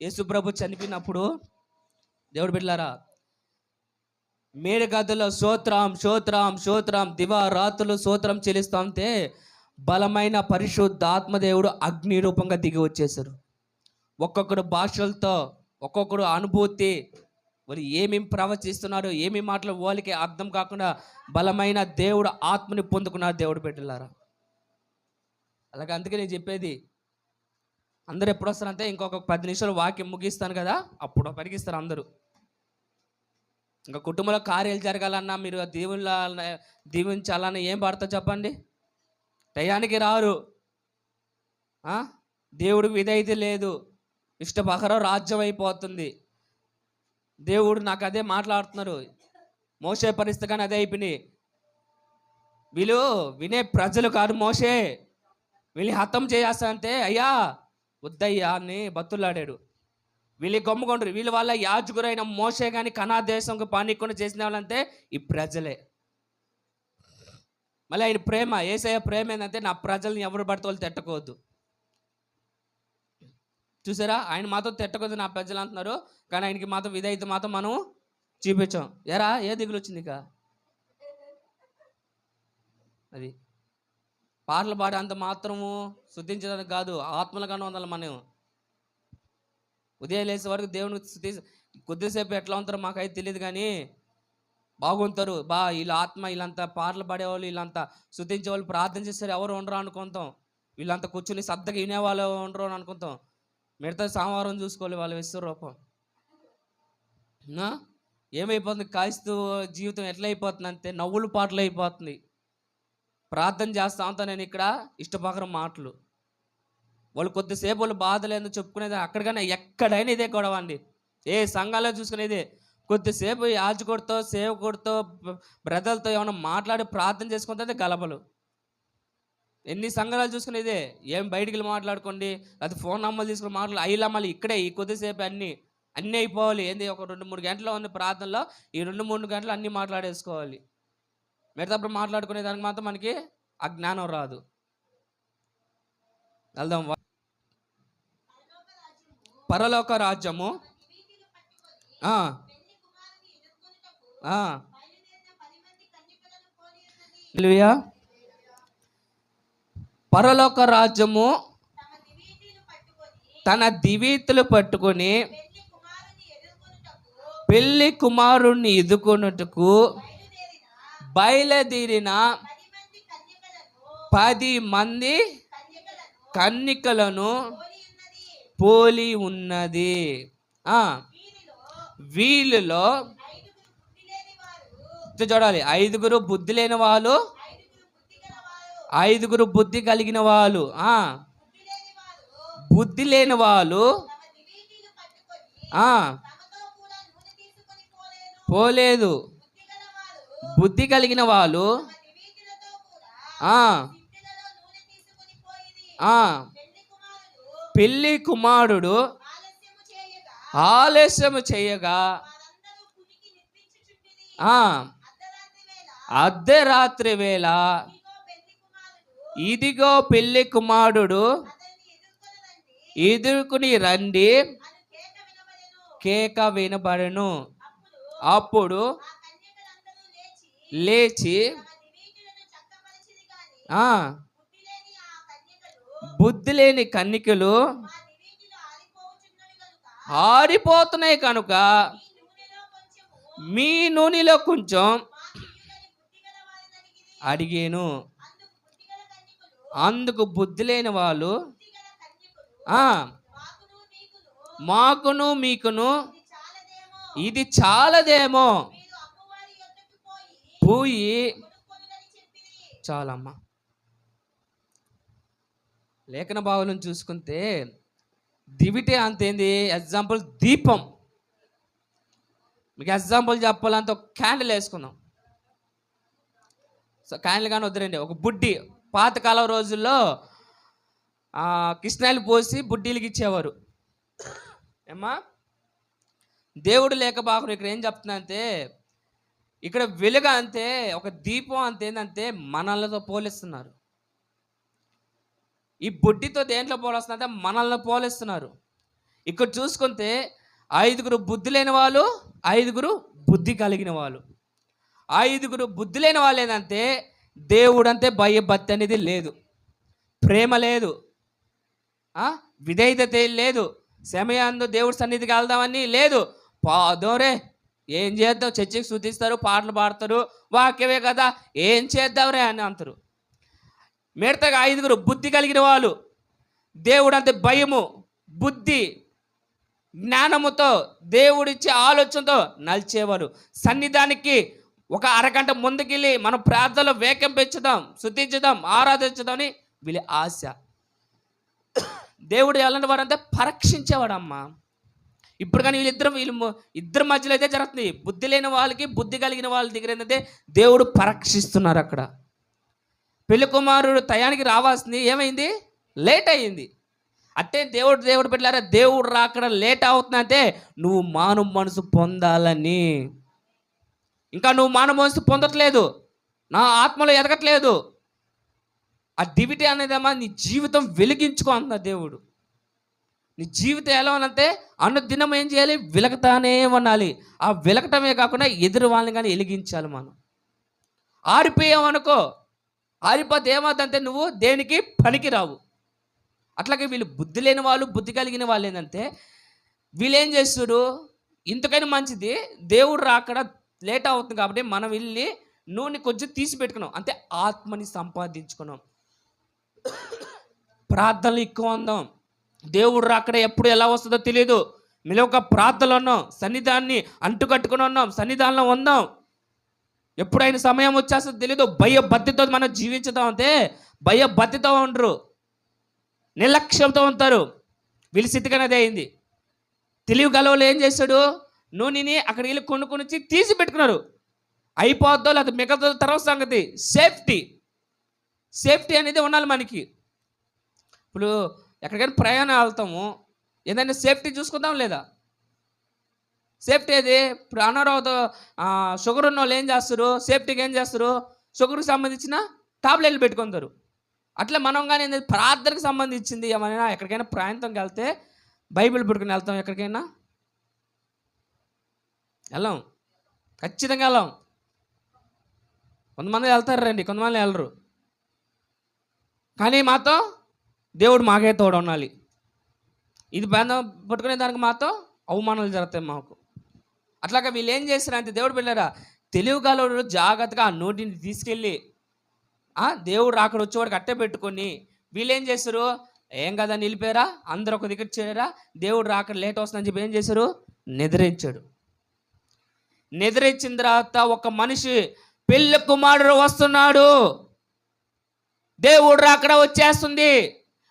యేసు ప్రభు చనిపోయినప్పుడు దేవుడు బిడ్డలారా మేడ గదిలో స్తోత్రం స్తోత్రం స్తోత్రం దివా రాత్రులు స్తోత్రం చెల్లిస్తా ఉంటే బలమైన పరిశుద్ధ ఆత్మదేవుడు అగ్ని రూపంగా దిగి వచ్చేసారు. ఒక్కొక్కడు భాషలతో, ఒక్కొక్కడు అనుభూతి, వాళ్ళు ఏమేమి ప్రవచిస్తున్నారు, ఏమి మాటలు వాళ్ళకి అర్థం కాకుండా బలమైన దేవుడు ఆత్మని పొందుకున్నారు దేవుడు బిడ్డలారా. అలాగే అందుకే నేను చెప్పేది, అందరు ఎప్పుడు వస్తారంటే ఇంకొక 10 నిమిషాలు వాక్యం ముగిస్తాను కదా, అప్పుడు పరిగిస్తారు అందరూ. ఇంకా కుటుంబంలో కార్యాలు జరగాలన్నా, మీరు దీవించాలన్నా ఏం పడతా చెప్పండి? టయానికి రారు, దేవుడికి విధేయత లేదు, ఇష్టపకరం రాజ్యం అయిపోతుంది. దేవుడు నాకు అదే మాట్లాడుతున్నారు. మోసే పరిస్థితి కానీ అదే అయిపోయింది. వీళ్ళు వినే ప్రజలు కాదు, మోసే వీళ్ళు హతం చేస్తా అంటే అయ్యా వద్దయ్యా అని బతులాడాడు. వీళ్ళు గమ్ముకొండ్రు. వీళ్ళ వల్ల యాజకురైన మోసే కానీ కనా దేశంకు పానీకుండా చేసిన వాళ్ళంటే ఈ ప్రజలే. మళ్ళీ ఆయన ప్రేమ, యేసయ్య ప్రేమ ఏంటంటే నా ప్రజల్ని ఎవరు పడితే వాళ్ళు తిట్టకూడదు. చూసారా, ఆయన మాత్రం తిట్టకూడదు నా ప్రజలు అంటున్నారు, కానీ ఆయనకి మాత్రం విధేయత మాత్రం మనం చూపించాం. ఎరా ఏ దిగులు వచ్చింది ఇక? అది పాటలు పాడే అంత మాత్రము శుద్ధించడానికి కాదు, ఆత్మలుగానే ఉండాలి. మనం ఉదయం లేసే వరకు దేవుని స్థుతి కొద్దిసేపు ఎట్లా ఉంటారో మాకైతే తెలియదు, కానీ బాగుంటారు. వీళ్ళ ఆత్మ, వీళ్ళంతా పాటలు పాడేవాళ్ళు, వీళ్ళంతా శుద్ధించే వాళ్ళు, ప్రార్థన చేస్తారు ఎవరు ఉండరు అనుకుంటాం. వీళ్ళంతా కూర్చొని సద్దగా వినేవాళ్ళు ఉండరు అని అనుకుంటాం. మిగతా సోమవారం చూసుకోవాలి వాళ్ళ విశ్వరూపం. ఏమైపోతుంది? కాయిస్తూ జీవితం ఎట్లా అయిపోతుంది అంటే నవ్వులు పాటలు అయిపోతుంది. ప్రార్థన చేస్తా ఉంటాను నేను ఇక్కడ, ఇష్టప్రకారం మాటలు. వాళ్ళు కొద్దిసేపు వాళ్ళు బాధలేదో చెప్పుకునేది, అక్కడికైనా ఎక్కడైనా ఇదే గొడవ అండి. ఏ సంఘాల్లో చూసుకునేది, కొద్దిసేపు యాజకుడితో సేవకుడితో బ్రదర్లతో ఏమైనా మాట్లాడి ప్రార్థన చేసుకుంటే గలబలు. ఎన్ని సంఘాలు చూసుకునేదే, ఏం బయటికి వెళ్ళి మాట్లాడుకోండి, అది ఫోన్ నంబర్లు తీసుకుని మాట్లాడు, అయ్యమ్మలు ఇక్కడే ఈ కొద్దిసేపు అన్నీ అయిపోవాలి. ఏంది ఒక 2-3 గంటలు ఉంది ప్రార్థనలో, ఈ 2-3 గంటలు అన్నీ మాట్లాడేసుకోవాలి. మిగతాప్పుడు మాట్లాడుకునే దానికి మాత్రం మనకి ఆ జ్ఞానం రాదు. వెళ్దాం. పరలోక రాజ్యము పరలోక రాజ్యము తన దివీతులు పట్టుకొని పెళ్లి కుమారుణ్ణి ఎదుర్కొనుటకు బయలుదేరిన 10 మంది కన్యకలను పోలి ఉన్నది. వీళ్ళలో చూడాలి, 5 బుద్ధి లేని వాళ్ళు, 5 బుద్ధి కలిగిన వాళ్ళు. బుద్ధి లేని వాళ్ళు పోలేదు. బుద్ధి కలిగిన వాళ్ళు పెళ్లి కుమారుడు ఆలస్యము చేయగా అర్ధరాత్రి వేళ ఇదిగో పెళ్లి కుమారుడు ఎదుర్కొని రండి కేక వినబడెను. అప్పుడు లేచి బుద్ధి లేని కన్యకలు ఆరిపోతున్నాయి కనుక మీ నూనెలో కొంచెం అడిగాను. అందుకు బుద్ధి లేని వాళ్ళు మాకును మీకును ఇది చాలదేమో, పోయి చాలమ్మా. లేఖన భావాలను చూసుకుంటే దివిటే అంతేంది, ఎగ్జాంపుల్ దీపం. మీకు ఎగ్జాంపుల్ చెప్పాలంటే ఒక క్యాండిల్ వేసుకుందాం. సో క్యాండిల్ కానీ వద్దురండి, ఒక బుడ్డి. పాతకాలం రోజుల్లో కిష్ణాయిలు పోసి బుడ్డీలకి ఇచ్చేవారు. ఏమ్మా, దేవుడు లేక బాగురు. ఇక్కడ ఏం చెప్తున్నా అంటే, ఇక్కడ వెలుగు అంతే, ఒక దీపం అంతేందంటే మనలతో పోలిస్తున్నారు. ఈ బుడ్డితో దేంట్లో పోలిస్తున్నారంటే మనల్ని పోలిస్తున్నారు. ఇక్కడ చూసుకుంటే 5 బుద్ధి లేని వాళ్ళు, 5 బుద్ధి కలిగిన వాళ్ళు. 5 బుద్ధి లేని వాళ్ళు ఏంటంటే దేవుడంటే భయభక్తి అనేది లేదు, ప్రేమ లేదు, విధేయత లేదు, సమయంలో దేవుడి సన్నిధికి వెళ్దామని లేదు. పాదోరే ఏం చేద్దాం, చర్చికి శుద్ధిస్తారు, పాటలు పాడతారు, వాక్యమే కదా ఏం చేద్దాంరే అని అంటారు. మిగతా 5 బుద్ధి కలిగిన వాళ్ళు, దేవుడు అంటే భయము, బుద్ధి, జ్ఞానముతో, దేవుడిచ్చే ఆలోచనతో నలిచేవారు. సన్నిధానికి ఒక అరగంట ముందుకెళ్ళి మనం ప్రార్థనలో వేగం పెంచుదాం, శుద్ధించుదాం, ఆరాధించుదామని వీళ్ళ ఆశ. దేవుడు ఎలాంటి వారంటే పరీక్షించేవాడమ్మా. ఇప్పుడు కానీ వీళ్ళిద్దరి మధ్యలో అయితే జరుగుతుంది. బుద్ధి లేని వాళ్ళకి, బుద్ధి కలిగిన వాళ్ళ దగ్గర ఏంటంటే దేవుడు పరీక్షిస్తున్నారు. అక్కడ పెళ్లి కుమారుడు టయానికి రావాల్సింది ఏమైంది, లేట్ అయ్యింది. అంటే దేవుడు పెట్టారా, దేవుడు రాకడ లేట్ అవుతుందంటే నువ్వు మానవ మనసు పొందాలని. ఇంకా నువ్వు మానవ మనసు పొందట్లేదు, నా ఆత్మలో ఎదగట్లేదు. ఆ డివిటీ అనేదమ్మా నీ జీవితం వెలిగించుకో అన్న దేవుడు. నీ జీవితం ఎలా అనంటే అనుదినం ఏం చేయాలి, వెలగతానే ఉండాలి. ఆ వెలగటమే కాకుండా ఎదురు వాళ్ళని కానీ వెలిగించాలి. మనం ఆరిపోయామనుకో, ఆరిపోతే ఏమవుతుందంటే నువ్వు దేనికి పనికి రావు. అట్లాగే వీళ్ళు బుద్ధి లేని వాళ్ళు, బుద్ధి కలిగిన వాళ్ళు ఏంటంటే వీళ్ళు ఏం చేస్తారు, ఇంతకైనా మంచిది దేవుడు రాకడ లేట్ అవుతుంది కాబట్టి మనం వెళ్ళి నూనె కొంచెం తీసి పెట్టుకున్నాం అంటే ఆత్మని సంపాదించుకున్నాం. ప్రార్థనలు ఎక్కువ ఉందాం, దేవుడు రాకడ ఎప్పుడు ఎలా వస్తుందో తెలియదు. మీరు ఒక ప్రార్థనలో ఉన్నాం, సన్నిధాన్ని అంటుకట్టుకుని ఉన్నాం, సన్నిధానంలో ఉందాం. ఎప్పుడైనా సమయం వచ్చేస్తుందో తెలియదు. భయభక్తితో మనం జీవించుతాం అంటే భయభక్తితో ఉండరు, నిర్లక్ష్యంతో ఉంటారు. వీళ్ళు స్థితికనేది అయింది. తెలివి గలవాళ్ళు ఏం చేశాడు, నూనెని అక్కడికి వెళ్ళి కొనుక్కొని తీసి పెట్టుకున్నారు. అయిపోద్దో లేదా మిగతా తర్వాత సంగతి. సేఫ్టీ అనేది ఉండాలి మనకి. ఇప్పుడు ఎక్కడికైనా ప్రయాణం వెళ్తాము, ఏదైనా సేఫ్టీ చూసుకుందాం లేదా? సేఫ్టీ అది ఇప్పుడు అనారోగ్యం షుగర్ ఉన్న వాళ్ళు ఏం చేస్తారు, సేఫ్టీకి ఏం చేస్తారు, షుగర్కి సంబంధించిన టాబ్లెట్లు పెట్టుకుంటారు. అట్లా మనం కానీ ప్రార్థనకు సంబంధించింది ఏమైనా ఎక్కడికైనా ప్రయాణంకి వెళ్తే బైబిల్ పెట్టుకుని వెళ్తాం. ఎక్కడికైనా వెళ్ళాం, ఖచ్చితంగా వెళ్ళాం. కొంతమంది వెళ్తారు రండి, కొంతమంది వెళ్ళరు. కానీ మాతో దేవుడు మాకే తోడు ఉండాలి. ఇది బంధం పట్టుకునే దానికి మాతో అవమానాలు జరుగుతాయి మాకు. అట్లాగా వీళ్ళు ఏం చేస్తారంటే దేవుడు పిల్లరా తెలివిగలవాడు జాగ్రత్తగా ఆ నోటిని తీసుకెళ్ళి దేవుడు రాకడ వచ్చేవాడికి అట్టే పెట్టుకొని వీళ్ళు ఏం చేస్తారు, ఏం కదా నిలిపారా, అందరూ ఒక దగ్గర చేరారా, దేవుడు రాకడ లేట్ వస్తుందని చెప్పి ఏం చేశారు, నిద్రించాడు. నిద్రించిన తర్వాత ఒక మనిషి పెళ్లి కుమారుడు వస్తున్నాడు, దేవుడు రాకడ వచ్చేస్తుంది,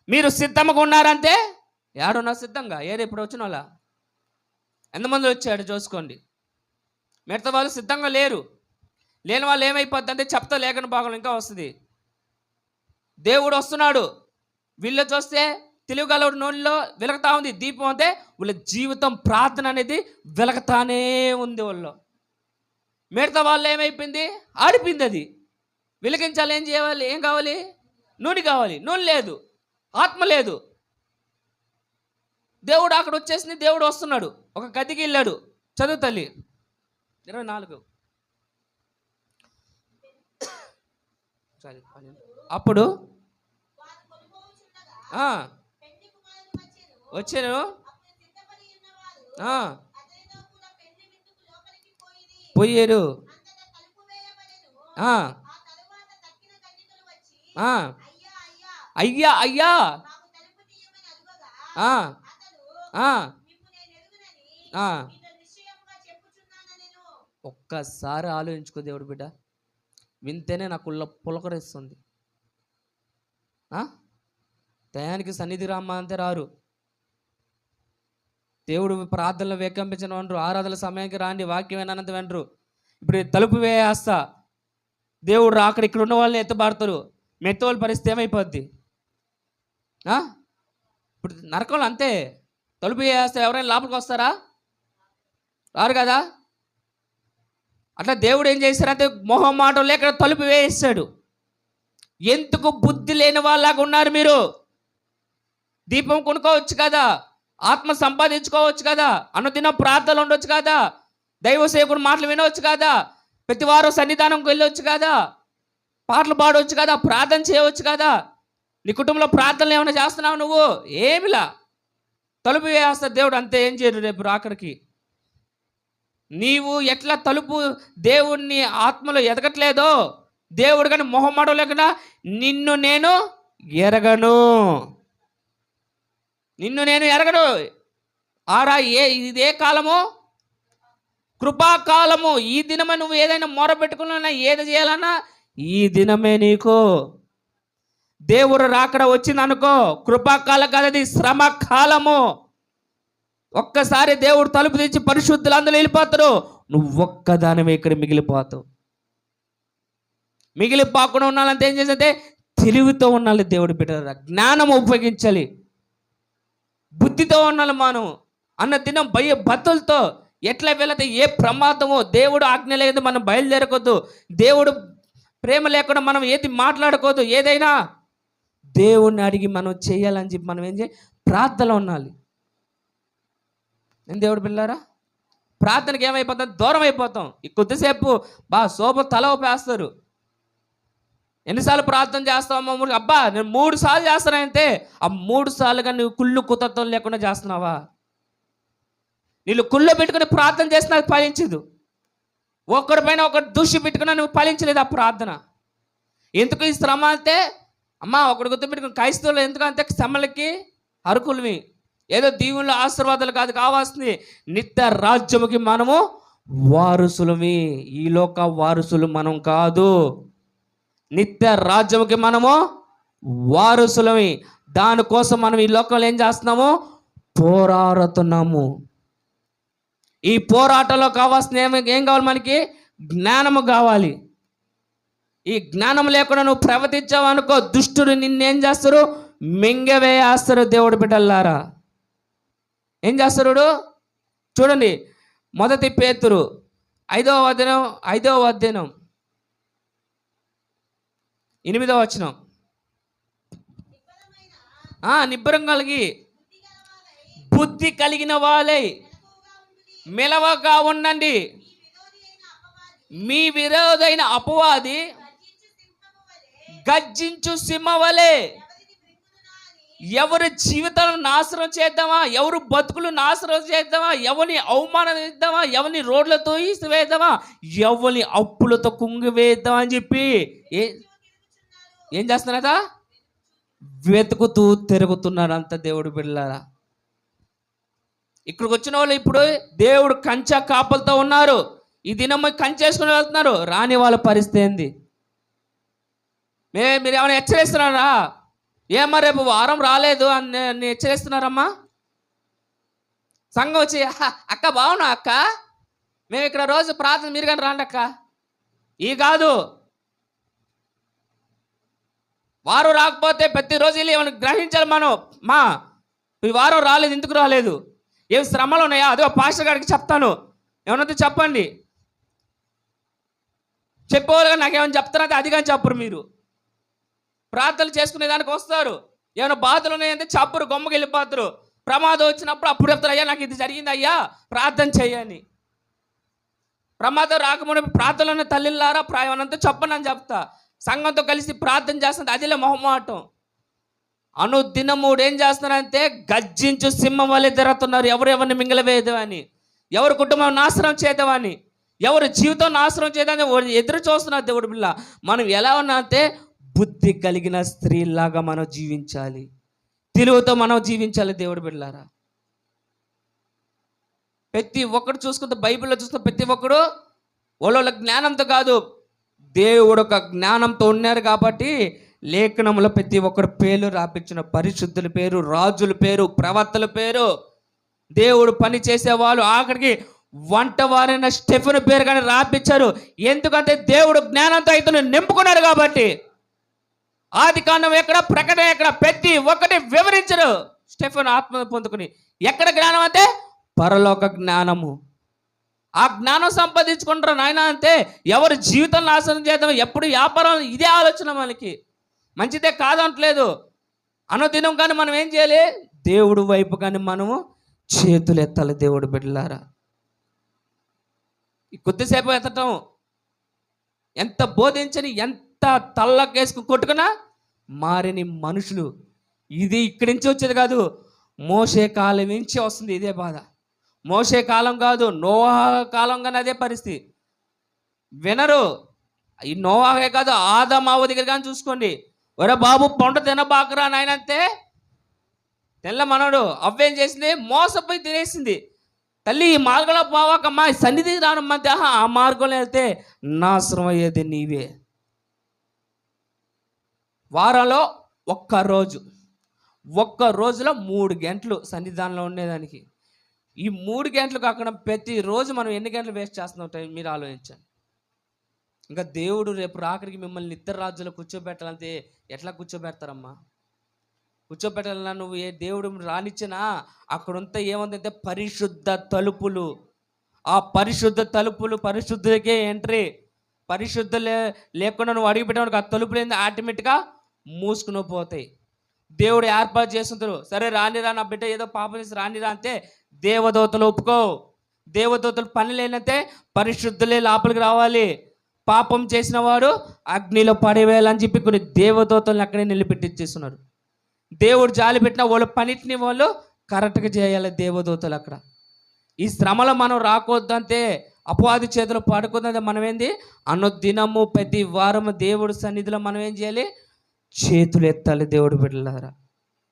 మీరు సిద్ధంగా ఉన్నారంటే ఏడున్నా సిద్ధంగా. ఏది ఇప్పుడు వచ్చిన వాళ్ళ ఎంతమంది వచ్చాడు చూసుకోండి. మిగతా వాళ్ళు సిద్ధంగా లేరు. లేని వాళ్ళు ఏమైపోద్ది అంటే చెప్తా లేఖన భాగం ఇంకా వస్తుంది. దేవుడు వస్తున్నాడు, వీళ్ళు చూస్తే తెలివిగలవాడు నోళ్ళలో వెలగతా ఉంది దీపం. అంటే వీళ్ళ జీవితం ప్రార్థన అనేది వెలగతానే ఉంది వాళ్ళు. మిగతా వాళ్ళు ఏమైపోయింది, ఆడిపోయింది. అది వెలిగించాలి. ఏం చేయాలి, ఏం కావాలి, నూనె కావాలి. నూనె లేదు, ఆత్మ లేదు. దేవుడు అక్కడ వచ్చేసింది, దేవుడు వస్తున్నాడు. ఒక గదికి వెళ్ళాడు. చదువు తల్లి 24. అప్పుడు వచ్చాను, పోయారు. అయ్యా అయ్యా ఒక్కసారి ఆలోచించుకో దేవుడు బిడ్డ, వింటేనే నాకు పులకరిస్తుంది. దయానికి సన్నిధి రామ్మ అంతే రారు. దేవుడు ప్రార్థనలు వేకంపించిన వంటరు, ఆరాధన సమయానికి రాండి, వాక్యం వినంత వెంటరు. ఇప్పుడు తలుపు వేస్తా, దేవుడు రాకడ ఇక్కడ ఉన్న వాళ్ళని ఎత్తబాడతారు. మెత్తవాళ్ళ పరిస్థితి ఏమైపోద్ది? ఇప్పుడు నరకంలో అంతే, తలుపు వేస్తే ఎవరైనా లోపలికి వస్తారా? రారు కదా. అట్లా దేవుడు ఏం చేశారంటే మొహమాటం లేక తలుపు వేసాడు. ఎందుకు బుద్ధి లేని వాళ్ళలాగా ఉన్నారు మీరు? దీపం కొనుక్కోవచ్చు కదా, ఆత్మ సంపాదించుకోవచ్చు కదా, అనుదినం ప్రార్థనలు ఉండొచ్చు కదా, దైవ సేవకుడు మాటలు వినవచ్చు కదా, ప్రతి వారం సన్నిధానంకి వెళ్ళొచ్చు కదా, పాటలు పాడవచ్చు కదా, ప్రార్థన చేయవచ్చు కదా. నీ కుటుంబంలో ప్రార్థనలు ఏమైనా చేస్తున్నావు నువ్వు? ఏమిలా, తలుపు వేస్తా దేవుడు, అంతే. ఏం చేయరు రేపు రాకడికి. నీవు ఎట్లా తలుపు దేవుణ్ణి ఆత్మలో ఎదగట్లేదో, దేవుడు కానీ మొహమాటం లేకుండా నిన్ను నేను ఎరగను, నిన్ను నేను ఎరగను. ఇదే కాలము కృపాకాలము. ఈ దినమే నువ్వు ఏదైనా మొర పెట్టుకున్నా, ఏది చేయాలన్నా ఈ దినమే నీకు. దేవుడు రాకడ వచ్చిందనుకో, కృపాకాలం కాదు, అది శ్రమ కాలము. ఒక్కసారి దేవుడు తలుపు తెచ్చి పరిశుద్ధులు అందరూ వెళ్ళిపోతారు, నువ్వు ఒక్కదానివే ఇక్కడ మిగిలిపోతావు. మిగిలిపోకుండా ఉండాలంటే ఏం చేస్తే తెలివితో ఉండాలి. దేవుడు బిడ్డలారా, జ్ఞానం ఉపయోగించాలి, బుద్ధితో ఉండాలి. మనం అన్న దినం భక్తులతో ఎట్లా వెళితే ఏ ప్రమాదమో, దేవుడు ఆజ్ఞ లేదు మనం బయలుదేరకొద్దు, దేవుడు ప్రేమ లేకుండా మనం ఏది మాట్లాడుకోవద్దు. ఏదైనా దేవుణ్ణి అడిగి మనం చేయాలని చెప్పి మనం ఏం చేయాలి? ప్రార్థనలో ఉండాలి. నేను దేవుడు పిల్లారా, ప్రార్థనకి ఏమైపోతాం? దూరం అయిపోతాం. ఈ కొద్దిసేపు శోభ తల ఊపేస్తారు. ఎన్నిసార్లు ప్రార్థన చేస్తావమ్మా? అబ్బా నేను 3 సార్లు చేస్తానంటే, ఆ 3 సార్లుగా నువ్వు కుళ్ళు కుతత్వం లేకుండా చేస్తున్నావా? నీళ్ళు కుళ్ళు పెట్టుకుని ప్రార్థన చేసినా అది ఫలించదు. ఒకరిపైన ఒకరు దృష్టి పెట్టుకున్నా నువ్వు ఫలించలేదు ఆ ప్రార్థన. ఎందుకు ఈ శ్రమ అంటే, అమ్మా ఒకటి గుర్తుపెట్టుకుని, క్రైస్తవులు ఎందుకంటే శ్రమలకి అరుకులవి, ఏదో దీవుల్లో ఆశీర్వాదాలు కాదు కావాల్సింది, నిత్య రాజ్యముకి మనము వారసులమి. ఈ లోక వారసులు మనం కాదు, నిత్య రాజ్యముకి మనము వారసులమి. దానికోసం మనం ఈ లోకంలో ఏం చేస్తున్నాము? పోరాడుతున్నాము. ఈ పోరాటంలో కావాల్సిన ఏం కావాలి? మనకి జ్ఞానము కావాలి. ఈ జ్ఞానం లేకుండా నువ్వు ప్రవర్తించావు అనుకో, దుష్టుడు నిన్నేం చేస్తారు? మింగవేస్తారు. దేవుడు బిడ్డలారా, ఏం చేస్తాడు చూడండి. 1 పేతురు 5వ అధ్యాయం 8వ వచనం. నిబ్బరం కలిగి బుద్ధి కలిగిన వాళ్ళై మెలవగా ఉండండి. మీ విరోధైన అపవాది గర్జించు సింహవలే. ఎవరి జీవితాలను నాశనం చేద్దామా, ఎవరు బతుకులు నాశనం చేద్దామా, ఎవరిని అవమానం చేద్దామా, ఎవరిని రోడ్లతో వేద్దామా, ఎవరిని అప్పులతో కుంగివేద్దామా అని చెప్పి ఏం చేస్తున్నారట? వెతుకుతూ తిరుగుతున్నారు అంత దేవుడు బిడ్డలారా. ఇక్కడికి వచ్చిన వాళ్ళు ఇప్పుడు దేవుడు కంచె కాపలతో ఉన్నారు. ఈ దినం కంచేసుకుని వెళ్తున్నారు. రాని వాళ్ళ పరిస్థితి ఏంది? మీరు ఏమైనా హెచ్చరిస్తున్నారా? ఏమో రేపు వారం రాలేదు అని హెచ్చరిస్తున్నారమ్మా. సంఘం వచ్చి, అక్క బాగున్నా అక్క, మేము ఇక్కడ రోజు ప్రార్థన, మీరు కానీ రాండి అక్క. ఈ కాదు, వారం రాకపోతే ప్రతిరోజు ఏమైనా గ్రహించాలి మనం. ఈ వారం రాలేదు, ఎందుకు రాలేదు? ఏం శ్రమలు ఉన్నాయా? అదే పాస్టర్ గారికి చెప్తాను, ఏమన్నా చెప్పండి. చెప్పేవాళ్ళు కానీ నాకేమైనా చెప్తారంటే అది కానీ చెప్పరు. మీరు ప్రార్థనలు చేసుకునే దానికి వస్తారు, ఏమైనా బాధలు ఉన్నాయంటే చెప్పరు, గొమ్మకి వెళ్ళిపోతారు. ప్రమాదం వచ్చినప్పుడు అప్పుడు చెప్తారు, అయ్యా నాకు ఇది జరిగింది అయ్యా ప్రార్థన చేయని. ప్రమాదం రాకముందు ప్రార్థనలోనే తల్లిలారా ప్రాయమంతా చెప్పను అని చెప్తా. సంఘంతో కలిసి ప్రార్థన చేస్తుంది, అదిలే మొహమాటం. అనుదినము ఏం చేస్తున్నారంటే గర్జించు సింహం వల్లే తిరుగుతున్నారు. ఎవరిని మింగలవేద్దామని, ఎవరి కుటుంబం నాశనం చేద్దామని, ఎవరి జీవితం నాశనం చేద్దామని ఎదురు చూస్తున్నారు. దేవుడు బిడ్డ, మనం ఎలా ఉన్నా అంటే బుద్ధి కలిగిన స్త్రీలాగా మనం జీవించాలి, తెలివితో మనం జీవించాలి. దేవుడు బిడ్డలారా, ప్రతి ఒక్కడు చూసుకుంటే, బైబిల్లో చూసుకుంటే ప్రతి ఒక్కడు వాళ్ళ జ్ఞానంతో కాదు, దేవుడు ఒక జ్ఞానంతో ఉన్నారు కాబట్టి లేఖనంలో ప్రతి ఒక్కరు పేర్లు రాపించిన, పరిశుద్ధుల పేరు, రాజుల పేరు, ప్రవక్తల పేరు, దేవుడు పని చేసేవాళ్ళు, ఆఖరికి వంటవారైన స్టెఫెను పేరు కానీ రాపించారు. ఎందుకంటే దేవుడు జ్ఞానంతో అయితే నింపుకున్నాడు కాబట్టి. ఆది కాండం ఎక్కడ, ప్రకటన ఎక్కడ, ప్రతి ఒక్కటి వివరించరు. స్టెఫెను ఆత్మ పొందుకుని ఎక్కడ జ్ఞానం అంటే పరలోక జ్ఞానము. ఆ జ్ఞానం సంపాదించుకుంటారు నాయన అంటే. ఎవరి జీవితం నాశనం చేద్దాం, ఎప్పుడు వ్యాపారం, ఇదే ఆలోచన మనకి. మంచిదే కాదంటలేదు. అనుదినం కానీ మనం ఏం చేయాలి? దేవుడు వైపు కానీ మనము చేతులు ఎత్తాలి. దేవుడు బిడ్డలారా, ఈ కొద్దిసేపు ఎత్తటం, ఎంత బోధించని, ఎంత తల్లకేసుకుని కొట్టుకున్నా మారిని మనుషులు. ఇది ఇక్కడి నుంచి వచ్చేది కాదు, మోసే కాలం నుంచి వస్తుంది ఇదే బాధ. మోసే కాలం కాదు, నోవా కాలం కానీ అదే పరిస్థితి. వినరు. ఈ నోవాహే కాదు, ఆదం అవ్వ దగ్గర కానీ చూసుకోండి. ఒరే బాబు పంట తినబాకరా నాయనంతే తెల్ల మనోడు. అవ్వేం చేసింది? మోసపోయి తినేసింది. తల్లి ఈ మార్గంలో పోవాకమ్మా, సన్నిధి రానమ్మంటే ఆ మార్గంలో వెళ్తే నాశనం అయ్యేది నీవే. వారంలో ఒక్క రోజులో 3 గంటలు సన్నిధానంలో ఉండేదానికి. ఈ 3 గంటలు కాకుండా ప్రతిరోజు మనం ఎన్ని గంటలు వేస్ట్ చేస్తున్నాం మీరు ఆలోచించండి. ఇంకా దేవుడు రేపు రాత్రికి మిమ్మల్ని నిత్య రాజ్యంలో కూర్చోబెట్టాలంటే ఎట్లా కూర్చోబెడతారమ్మా? కూర్చోబెట్టాలన్నా నువ్వు ఏ దేవుడు రానిచ్చినా అక్కడంతా ఏముందంటే పరిశుద్ధ తలుపులు. ఆ పరిశుద్ధ తలుపులు, పరిశుద్ధులకే ఎంట్రీ. పరిశుద్ధ లేకుండా నువ్వు అడిగి పెట్టడానికి ఆ తలుపులు ఏంది ఆటోమేటిక్గా మూసుకుని పోతాయి. దేవుడు ఏర్పాటు చేస్తుంటారు. సరే రానిరా నా బిడ్డ ఏదో పాపం చేసి రానిరా అంటే దేవదూతలు ఒప్పుకో. దేవదూతలు పని లేనంతే పరిశుద్ధులే లోపలికి రావాలి. పాపం చేసిన వాడు అగ్నిలో పడివేయాలని చెప్పి కొన్ని దేవదూతలను అక్కడే నిలబెట్టించేస్తున్నారు. దేవుడు జాలి పెట్టిన వాళ్ళ పనిటిని వాళ్ళు కరెక్ట్గా చేయాలి దేవదూతలు అక్కడ. ఈ శ్రమలో మనం రాకూడదంటే, అపవాది చేతిలో పడుకుందంటే మనం ఏంది అనుదినము ప్రతి వారము దేవుడు సన్నిధిలో మనం ఏం చేయాలి? చేతులు ఎత్తాలి. దేవుడు బిడ్డలారా,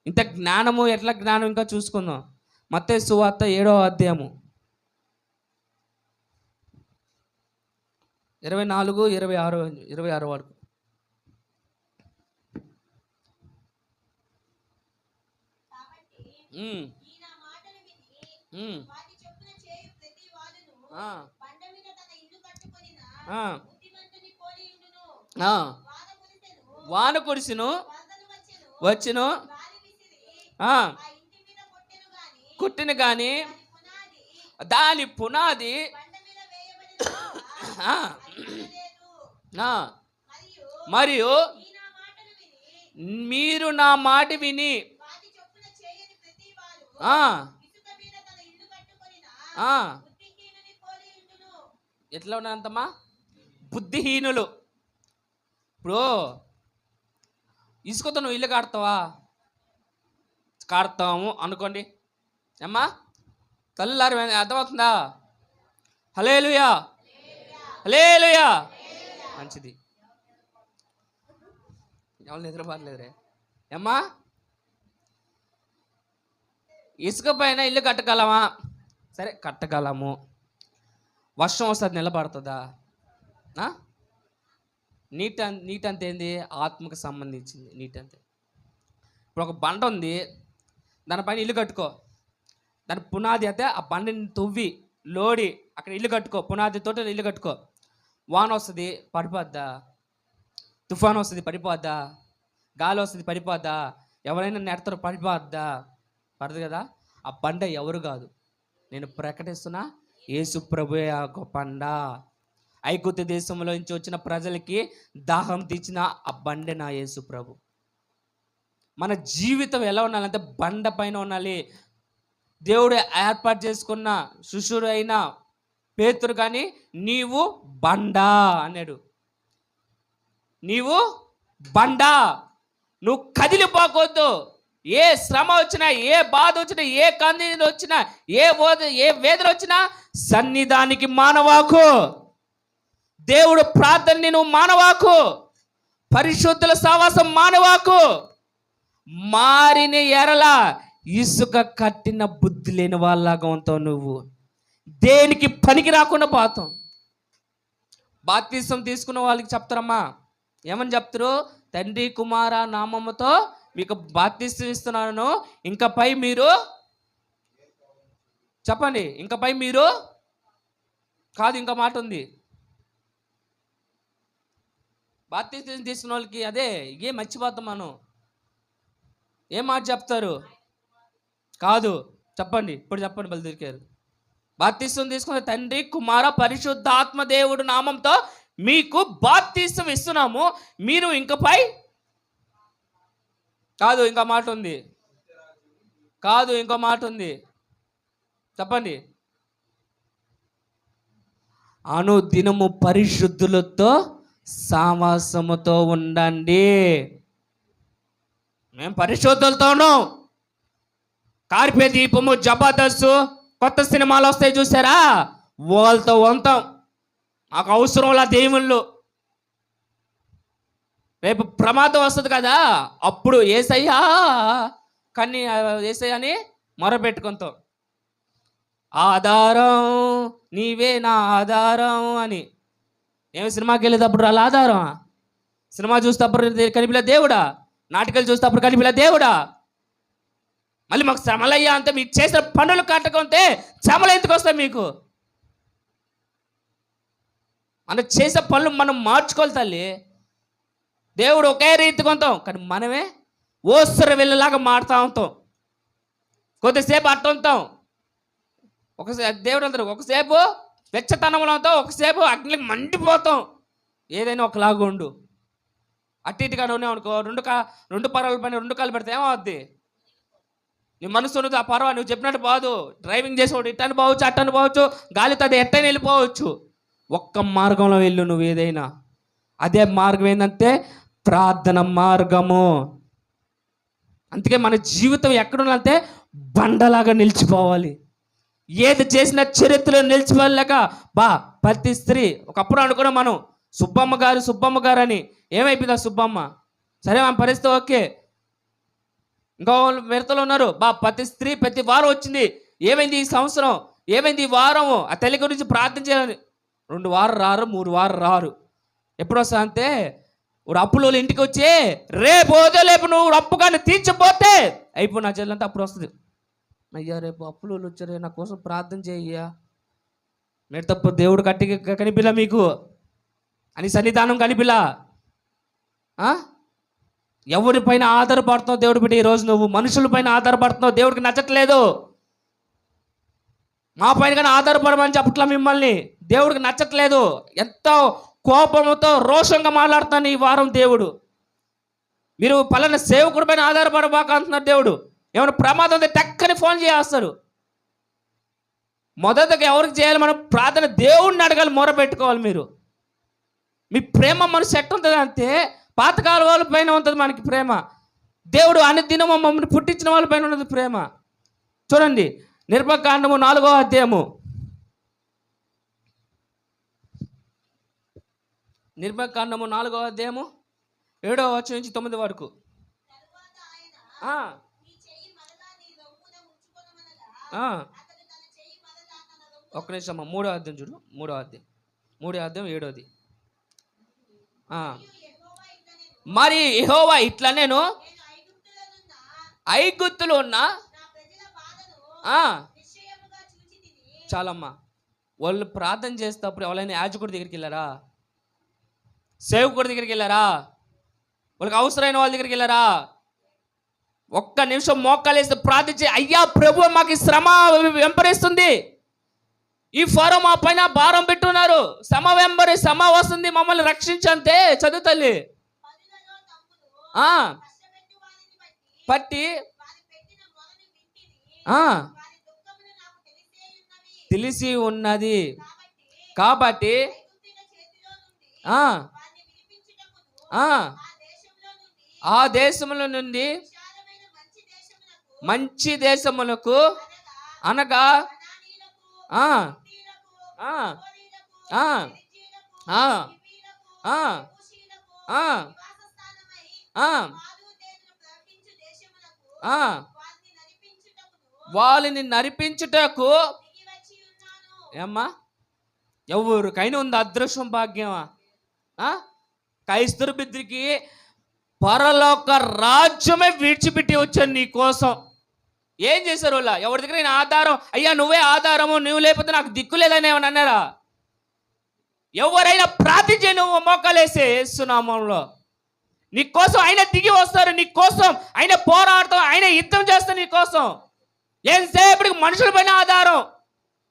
ఇంత జ్ఞానము ఎట్లా జ్ఞానం ఇంకా చూసుకుందాం. మత్తయి సువార్త 7వ అధ్యాయము 24, 26 వరకు. వాన కురిసిను, వచ్చును, కుట్టిన కానీ దాని పునాది మరియు మీరు నా మాట విని ఎట్లా ఉన్నారంతమ్మా? బుద్ధిహీనులు. ఇప్పుడు ఇసుకతో నువ్వు ఇల్లు కడతాము అనుకోండి అమ్మా, తల్లారు అర్థమవుతుందా? హల్లెలూయా, హల్లెలూయా. మంచిది. ఎవరు నిద్రపోలేదురే అమ్మా. ఇసుక పైన ఇల్లు కట్టగలమా? సరే కట్టగలము. వర్షం వస్తుంది, నిలబడుతుందా? నీట్ అంతే ఏంది? ఆత్మకు సంబంధించింది నీట్ అంతే. ఇప్పుడు ఒక బండ ఉంది, దానిపైన ఇల్లు కట్టుకో. దాని పునాది అయితే ఆ బండిని తవ్వి లోడి అక్కడ ఇల్లు కట్టుకో. పునాదితో ఇల్లు కట్టుకో. వాన వస్తుంది, పడిపోద్దా? తుఫాను వస్తుంది, పడిపోద్దా? గాలి వస్తుంది, పడిపోద్దా? ఎవరైనా నెడతారు, పడిపోద్దా? పడదు కదా. ఆ బండ ఎవరు కాదు, నేను ప్రకటిస్తున్నా, యేసు ప్రభువే ఆ బండ. ఐగుప్తు దేశంలో నుంచి వచ్చిన ప్రజలకి దాహం తీర్చిన ఆ బండే నా యేసు ప్రభు. మన జీవితం ఎలా ఉండాలంటే బండ పైన ఉండాలి. దేవుడు ఏర్పాటు చేసుకున్న శిష్యుడు అయిన పేతురు కానీ నీవు బండ అన్నాడు. నీవు బండ, నువ్వు కదిలిపోకూడదు. ఏ శ్రమ వచ్చినా, ఏ బాధ వచ్చినా, ఏ కందిని వచ్చినా, ఏ వేదన వచ్చినా సన్నిధానికి మానవాకు. దేవుడు ప్రార్థనని నువ్వు మానవాకు. పరిశుద్ధుల సావాసం మానవాకు. మారిన ఎరల ఇసుక కట్టిన బుద్ధి లేని వాళ్ళలాగా ఉంటావు. నువ్వు దేనికి పనికి రాకుండా పోతావు. బాప్తిసం తీసుకున్న వాళ్ళకి చెప్తారమ్మా, ఏమని చెప్తారు? తండ్రి కుమార నామముతో మీకు బాప్తిసం ఇస్తున్నాను, ఇంకపై మీరు చెప్పండి. ఇంకపై మీరు కాదు, ఇంకా మాట ఉంది. బాప్తిసం తీసుకున్న వాళ్ళకి అదే ఏం మర్చిపోతాం మనం. ఏం మాట చెప్తారు? కాదు, చెప్పండి, ఇప్పుడు చెప్పండి. బలి దొరికారు. బాప్తిసం తీసుకున్న తండ్రి కుమార పరిశుద్ధాత్మ దేవుడు నామంతో మీకు బాప్తిసం ఇస్తున్నాము, మీరు ఇంకపై కాదు, ఇంకా మాట ఉంది. కాదు, ఇంకో మాట ఉంది, చెప్పండి. అనుదినము పరిశుద్ధులతో సావాసముతో ఉండండి. మేము పరిశుద్ధులతో ఉన్నాం. కార్పే దీపము, జబర్దస్త్, కొత్త సినిమాలు వస్తాయి చూసారా, వాళ్ళతో ఉంటాం. మాకు అవసరంలా దేవుళ్ళు. రేపు ప్రమాదం వస్తుంది కదా, అప్పుడు యేసయ్యా కానీ యేసయ్యని మొరపెట్టుకుంటాం. ఆధారం నీవే నా ఆధారం అని. ఏమి సినిమాకి వెళ్ళేటప్పుడు వాళ్ళ ఆధారం? సినిమా చూసేటప్పుడు కనిపిలే దేవుడా? నాటకాలు చూసేటప్పుడు కనిపిలే దేవుడా? మళ్ళీ మాకు శ్రమలయ్యా అంతే, మీకు చేసిన పనులు కట్టకుంటే శ్రమలు ఎందుకు వస్తాయి మీకు? మనం చేసే పనులు మనం మార్చుకోవాలి తల్లి. దేవుడు ఒకే రీతిగా ఉంటాం, కానీ మనమే ఓసర వెళ్ళలాగా మారుతూ ఉంటాం. కొద్దిసేపు అట్ట ఉంటాం, ఒకసేపు దేవుడు అంటారు, ఒకసేపు వెచ్చతనంలో ఉంటాం, ఒకసేపు అగ్నికి మండిపోతాం. ఏదైనా ఒకలాగా ఉండు. అటు ఇటుగా ఉన్నావు అనుకో, రెండు పర్వాల పైన రెండు కాళ్ళు పెడితే ఏమవుద్ది? నీ మనసు ఉన్నది ఆ పర్వ నువ్వు చెప్పినట్టు బాదు. డ్రైవింగ్ చేసేవాడు ఇట్టని పోవచ్చు, అట్టని పోవచ్చు, గాలితో అది ఎట్టని వెళ్ళిపోవచ్చు. ఒక్క మార్గంలో వెళ్ళు నువ్వు ఏదైనా. అదే మార్గం ఏంటంటే ప్రార్థన మార్గము. అందుకే మన జీవితం ఎక్కడుందంటే బండలాగా నిలిచిపోవాలి. ఏది చేసిన చరిత్రలో నిలిచిపోలేక ప్రతి స్త్రీ ఒకప్పుడు అనుకున్నాం మనం, సుబ్బమ్మ గారు అని. ఏమైపోయింది ఆ సుబ్బమ్మ? సరే మన పరిస్థితి ఓకే, ఇంకో మిడతలు ఉన్నారు. ప్రతి స్త్రీ ప్రతి వారం వచ్చింది. ఏమైంది ఈ సంవత్సరం, ఏమైంది ఈ వారము? ఆ తల్లి గురించి ప్రార్థన చేయాలని 2 వారం రారు, 3 వారం రారు. ఎప్పుడు వస్తా అంటే ఇప్పుడు అప్పులో ఇంటికి వచ్చి రేపు నువ్వు అప్పు కానీ తీర్చిపోతే అయిపో నా చెల్లంతా అప్పుడు వస్తుంది. అయ్యా రేపు అప్పులు వచ్చారే, నా కోసం ప్రార్థన చేయ్యా. మీరు తప్పు దేవుడు కనిపిలా మీకు అని సన్నిధానం కనిపిలా. ఎవరిపైన ఆధారపడుతున్నావు దేవుడి బిడ్డ? ఈరోజు నువ్వు మనుషుల పైన ఆధారపడుతున్నావు, దేవుడికి నచ్చట్లేదు. మా పైన కానీ ఆధారపడమని చెప్పట్లా మిమ్మల్ని, దేవుడికి నచ్చట్లేదు. ఎంతో కోపంతో రోషంగా మాట్లాడుతాను ఈ వారం దేవుడు. మీరు పలానా సేవకుడి పైన ఆధారపడబాక అంటున్నారు దేవుడు. ఏమైనా ప్రమాదం ఉంటే టక్కని ఫోన్ చేస్తారు. మొదటగా ఎవరికి చేయాలి? మనం ప్రార్థన దేవుడిని అడగాలి, మొర పెట్టుకోవాలి. మీరు మీ ప్రేమ మనసు ఎట్టుంటుంది అంటే పాతకాల వాళ్ళ పైన ఉంటుంది మనకి ప్రేమ. దేవుడు అన్ని దినము మమ్మల్ని పుట్టించిన వాళ్ళ పైన ఉన్నది ప్రేమ. చూడండి, నిర్గమకాండము 4వ అధ్యాయము, నిర్గమకాండము 4వ అధ్యాయము 7వ వచనం నుంచి 9 వరకు. ఒక్క నిమిషం, 3వ అధ్యాయం చూడు, 3వ అధ్యాయం 7వది. మరి యెహోవా ఇట్లా, నేను ఐగుప్తులో ఉన్న చాలమ్మా. వాళ్ళు ప్రార్థన చేసేటప్పుడు ఎవరైనా యాజకుడి దగ్గరికి వెళ్ళారా? సేవకుడి దగ్గరికి వెళ్ళారా? వాళ్ళకి అవసరమైన వాళ్ళ దగ్గరికి వెళ్ళారా? ఒక్క నిమిషం మోకాలేసి ప్రార్థించి, అయ్యా ప్రభు మాకు శ్రమ వెంపరిస్తుంది, ఈ ఫరో మా పైన భారం పెట్టున్నారు, శ్రమ వస్తుంది, మమ్మల్ని రక్షించంతే. చదువు తల్లి. పట్టి తెలిసి ఉన్నది కాబట్టి ఆ దేశముల నుండి మంచి దేశములకు అనగా వాళ్ళని నడిపించుటకు ఏమ్మా ఎవరికైనా ఉంది అదృష్టం, భాగ్యమా? కైస్తరు బిడ్డకి పరలోక రాజ్యమే విడిచిపెట్టి వచ్చాను నీ కోసం. ఏం చేశారు వాళ్ళ? ఎవరి దగ్గర నేను ఆధారం, అయ్యా నువ్వే ఆధారము, నువ్వు లేకపోతే నాకు దిక్కు లేదని ఏమని అన్నారా? ఎవరైనా ప్రార్థించే నువ్వు మోకాలేసే యేసునామంలో నీ కోసం ఆయన దిగి వస్తారు, నీ కోసం ఆయన పోరాడతాం, ఆయన యుద్ధం చేస్తారు నీ కోసం. ఎంతసేపటికి మనుషుల పైన ఆధారం.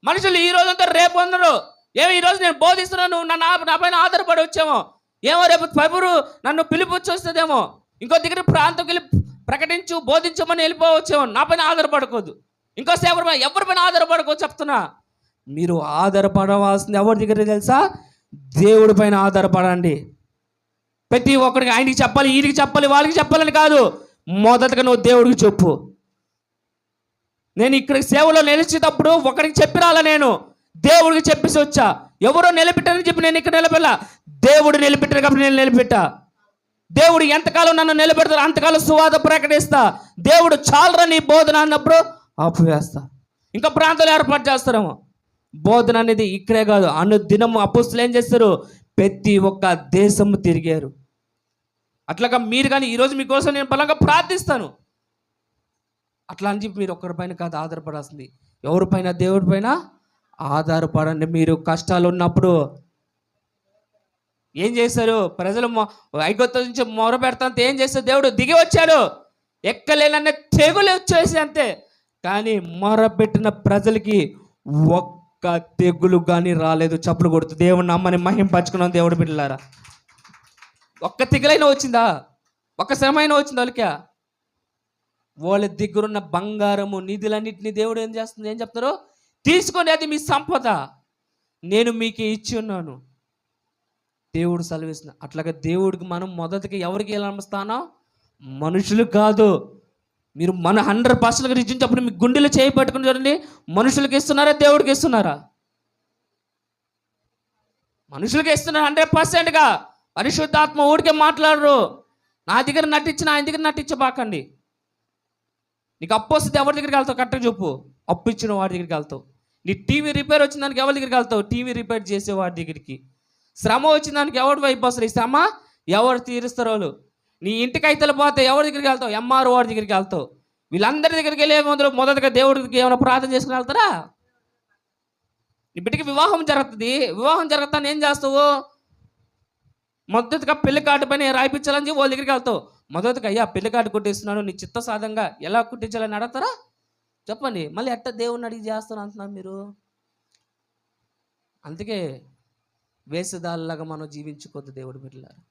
మనుషులు ఈ రోజంతా రేపు అందరు ఏమో ఈరోజు నేను బోధిస్తున్నాను, నువ్వు నా పైన ఆధారపడి వచ్చామో, ఏమో రేపు ప్రభువు నన్ను పిలిపించి వస్తుందేమో, ఇంకో దగ్గర ప్రాంతంకి వెళ్ళి ప్రకటించు, బోధించమని వెళ్ళిపోవచ్చు. నా పైన ఆధారపడకూడదు. ఇంకో సేవల పైన, ఎవరి పైన ఆధారపడకూడదు చెప్తున్నా. మీరు ఆధారపడవలసింది ఎవరి దగ్గర తెలుసా? దేవుడి పైన ఆధారపడండి. ప్రతి ఒక్కరికి ఆయనకి చెప్పాలి, వీరికి చెప్పాలి, వాళ్ళకి చెప్పాలని కాదు. మొదటగా నువ్వు దేవుడికి చెప్పు. నేను ఇక్కడ సేవలో నిలిచేటప్పుడు ఒకరికి చెప్పి రాలా, నేను దేవుడికి చెప్పేసి వచ్చా. ఎవరో నిలబెట్టారని చెప్పి నేను ఇక్కడ నిలబెట్టాల, దేవుడు నిలబెట్టారు కాబట్టి నేను నిలబెట్టా. దేవుడు ఎంతకాలం నన్ను నిలబెడతారు అంతకాలం సువార్త ప్రకటిస్తా. దేవుడు చాలరా నీ బోధన అన్నప్పుడు ఆపివేస్తా. ఇంకా ప్రాంతాలు ఏర్పాటు చేస్తారేమో. బోధన అనేది ఇక్కడే కాదు, అనుదినము అపోస్తులు ఏం చేస్తారు? ప్రతి ఒక్క దేశము తిరిగారు. అట్లాగా మీరు కానీ ఈరోజు మీకోసం నేను బలంగా ప్రార్థిస్తాను. అట్లా అని చెప్పి మీరు ఒక్కరిపైన కాదు ఆధారపడాల్సింది, ఎవరిపైన? దేవుడి పైన ఆధారపడండి. మీరు కష్టాలు ఉన్నప్పుడు ఏం చేశారు? ప్రజలు ఐగుప్తు నుంచి మొర పెడతాంతే ఏం చేస్తారు? దేవుడు దిగి వచ్చాడు. ఎక్కలేనన్న తెగులు వచ్చేసి అంతే. కానీ మొర పెట్టిన ప్రజలకి ఒక్క తెగులు కానీ రాలేదు. చప్పులు కొడుతూ దేవుని నమ్మని మహింపరచుకున్నాం. దేవుడు బిడ్డలారా, ఒక్క తెగులైనా వచ్చిందా? ఒక్క శ్రమైనా వచ్చింది వాళ్ళకి? వాళ్ళ దగ్గరున్న బంగారము నిధులన్నింటినీ దేవుడు ఏం చేస్తుంది? ఏం చెప్తారు? తీసుకొని, అది మీ సంపద, నేను మీకు ఇచ్చి ఉన్నాను. దేవుడు సెలవిస్తున్నా. అట్లాగా దేవుడికి మనం మొదటికి ఎవరికి నమ్ముస్తానో? మనుషులు కాదు. మీరు మన 100% ఇచ్చినప్పుడు మీ గుండెలు చేయి పట్టుకుని చూడండి. మనుషులకి ఇస్తున్నారా, దేవుడికి ఇస్తున్నారా? మనుషులకి ఇస్తున్నారు 100%గా. పరిశుద్ధాత్మ ఊడికే మాట్లాడరు. నా దగ్గర నటించిన ఆయన దగ్గర నటించబాకండి. నీకు అప్పు వస్తుంది, ఎవరి దగ్గరికి వెళ్తావు? కరెక్ట్గా చెప్పు. అప్పు ఇచ్చిన వాడి దగ్గరికి వెళ్తావు. నీ టీవీ రిపేర్ వచ్చిన దానికి ఎవరి దగ్గరికి వెళ్తావు? టీవీ రిపేర్ చేసే వాడి దగ్గరికి. శ్రమ వచ్చిన దానికి ఎవరి వైపు వస్తారు? ఈ శ్రమ ఎవరు తీరుస్తారు వాళ్ళు? నీ ఇంటికి అయితే పోతే ఎవరి దగ్గరికి వెళ్తావు? ఎంఆర్ వాడి దగ్గరికి వెళ్తావు. వీళ్ళందరి దగ్గరికి వెళ్ళే ముందు మొదటగా దేవుడికి ఏమైనా ప్రార్థన చేసుకుని వెళ్తారా? నీ బిడ్డకి వివాహం జరుగుతుంది. వివాహం జరుగుతాను ఏం చేస్తావు? మొదటగా పెళ్లి కార్డు పైన రాయిపించాలని చెప్పి వాళ్ళ దగ్గరికి వెళ్తావు. మొదటగా అయ్యా పెళ్లి కార్డు కుట్టిస్తున్నాను, నీ చిత్త సాధంగా ఎలా కుట్టించాలని అడగతారా? చెప్పండి. మళ్ళీ ఎట్ట దేవుడిని అడిగి చేస్తాను అంటున్నారు మీరు. అందుకే వేషధారులాగా మనం జీవించుకోవద్దు దేవుడి బిడ్డలారా.